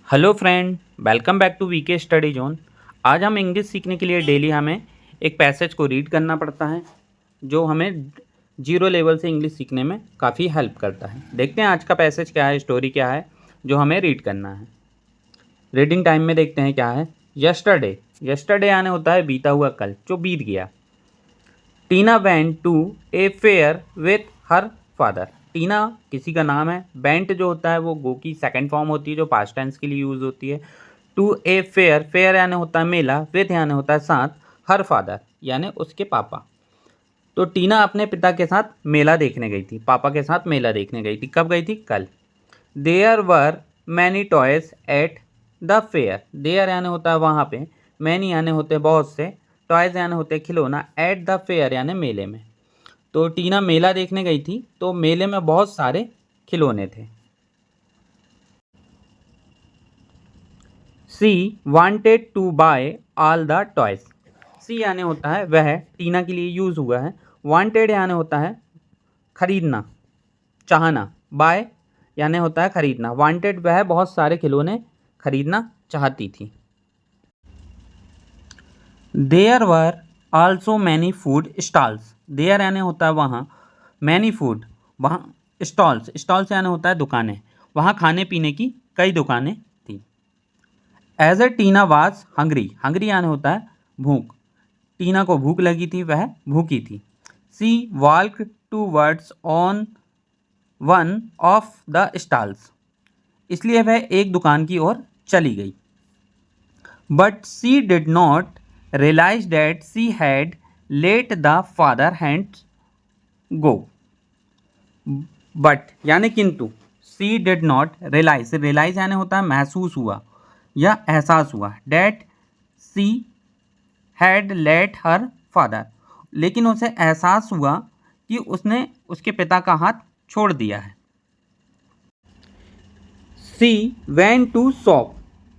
Hello friend, welcome back to VK study zone. आज हम English सीखने के लिए डेली हमें एक पैसेज को रीड करना पड़ता है जो हमें जीरो लेवल से इंग्लिश सीखने में काफ़ी हेल्प करता है। देखते हैं आज का पैसेज क्या है, स्टोरी क्या है जो हमें रीड करना है। रीडिंग टाइम में देखते हैं क्या है। यस्टरडे, यस्टरडे आने होता है बीता हुआ कल, जो बीत गया। Tina went to a fair with her father. Tina किसी का नाम है। बेंट जो होता है वो गो की सेकंड फॉर्म होती है जो पास्ट टेंस के लिए यूज़ होती है। टू ए फेयर, फेयर यानी होता है मेला, विथ यानी होता है साथ, हर फादर यानी उसके पापा। तो टीना अपने पिता के साथ मेला देखने गई थी, पापा के साथ मेला देखने गई थी। कब गई थी? कल। There were many toys at the fair. There यानी होता है वहाँ पे, मैनी यानी होते हैं बहुत से, टॉयज यानी होते हैं खिलौना, एट द फेयर यानी मेले में। तो टीना मेला देखने गई थी तो मेले में बहुत सारे खिलौने थे। She wanted to buy all the toys. She यानी होता है वह, टीना के लिए यूज़ हुआ है। वांटेड यानी होता है खरीदना, चाहना। बाय यानी होता है खरीदना। वांटेड वह बहुत सारे खिलौने खरीदना चाहती थी। There were also many food stalls. There यानी होता है वहाँ, मैनी फूड वहाँ, स्टॉल्स, स्टॉल्स यानी होता है दुकानें, वहाँ खाने पीने की कई दुकानें थी। As a Tina was hungry, hungry यानी होता है भूख, टीना को भूख लगी थी, वह भूखी थी। She walk towards on one of the stalls, इसलिए वह एक दुकान की ओर चली गई। But she did not realized that she had let the father hand go. But यानी किंतु, she did not realize, realize यानी होता है महसूस हुआ या एहसास हुआ, that she had let her father, लेकिन उसे एहसास हुआ कि उसने उसके पिता का हाथ छोड़ दिया है। She went to shop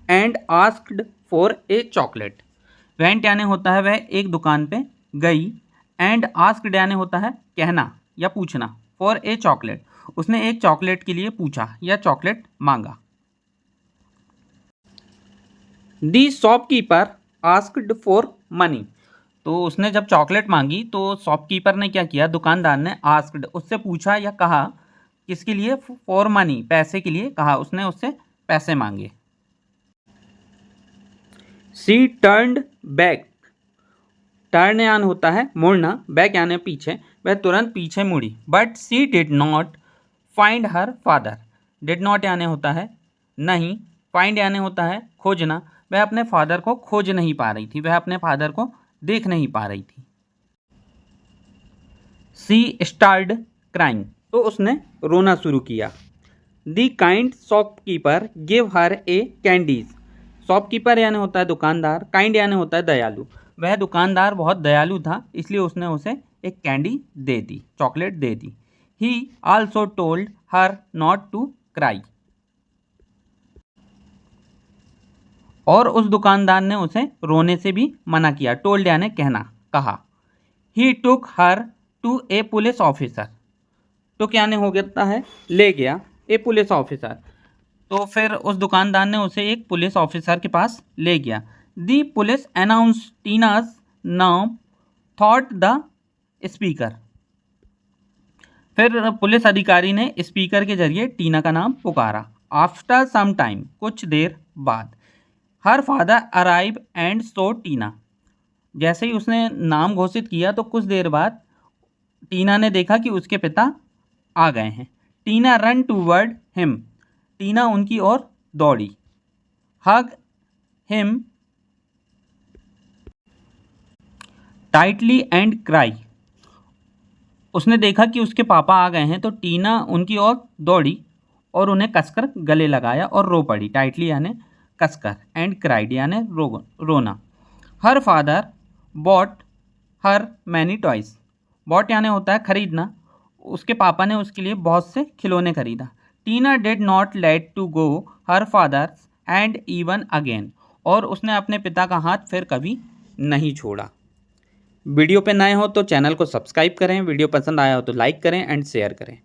and asked for a chocolate. Went यानी होता है वह एक दुकान पे गई, एंड आस्क्ड यानी होता है कहना या पूछना, फॉर ए चॉकलेट, उसने एक चॉकलेट के लिए पूछा या चॉकलेट मांगा। दी शॉपकीपर आस्क्ड फॉर मनी, तो उसने जब चॉकलेट मांगी तो शॉपकीपर ने क्या किया, दुकानदार ने आस्क्ड उससे पूछा या कहा, किसके लिए? फॉर मनी, पैसे के लिए कहा, उसने उससे पैसे मांगे। सी टर्न्ड बैक, टर्न यानी होता है मुड़ना, बैक यानी पीछे, वह तुरंत पीछे मुड़ी। But she did not find her father, did not यानी होता है नहीं, फाइंड यानी होता है खोजना, वह अपने फादर को खोज नहीं पा रही थी, वह अपने फादर को देख नहीं पा रही थी। सी स्टार्ट क्राइंग, तो उसने रोना शुरू किया। The kind shopkeeper give her A candies, shopkeeper यानी होता है दुकानदार, काइंड यानी होता है दयालु, वह दुकानदार बहुत दयालु था इसलिए उसने उसे एक कैंडी दे दी, चॉकलेट दे दी। He also told her not to cry, और उस दुकानदार ने उसे रोने से भी मना किया। टोल्ड यानी कहना, कहा। He took her to a police officer, took यानी हो गया है ले गया, ए पुलिस ऑफिसर, तो फिर उस दुकानदार ने उसे एक पुलिस ऑफिसर के पास ले गया। दी पुलिस अनाउंस टीनाज नाम थॉट द स्पीकर, फिर पुलिस अधिकारी ने स्पीकर के जरिए टीना का नाम पुकारा। आफ्टर सम टाइम, कुछ देर बाद, her father arrive and saw Tina, जैसे ही उसने नाम घोषित किया तो कुछ देर बाद टीना ने देखा कि उसके पिता आ गए हैं। टीना रन टूवर्ड हिम, टीना उनकी ओर दौड़ी। Hug him tightly and cry, उसने देखा कि उसके पापा आ गए हैं तो टीना उनकी ओर दौड़ी और उन्हें कसकर गले लगाया और रो पड़ी। टाइटली यानी कसकर, एंड क्राइड यानी रोना। हर फादर बॉट हर मैनी टॉयज, बॉट यानी होता है खरीदना, उसके पापा ने उसके लिए बहुत से खिलौने खरीदा। Tina did not let to go her fathers and even again, और उसने अपने पिता का हाथ फिर कभी नहीं छोड़ा। वीडियो पे नए हो तो चैनल को सब्सक्राइब करें, वीडियो पसंद आया हो तो लाइक करें एंड शेयर करें।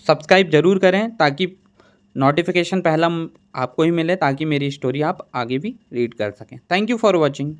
सब्सक्राइब ज़रूर करें ताकि नोटिफिकेशन पहला आपको ही मिले ताकि मेरी स्टोरी आप आगे भी रीड कर सकें। Thank you for watching.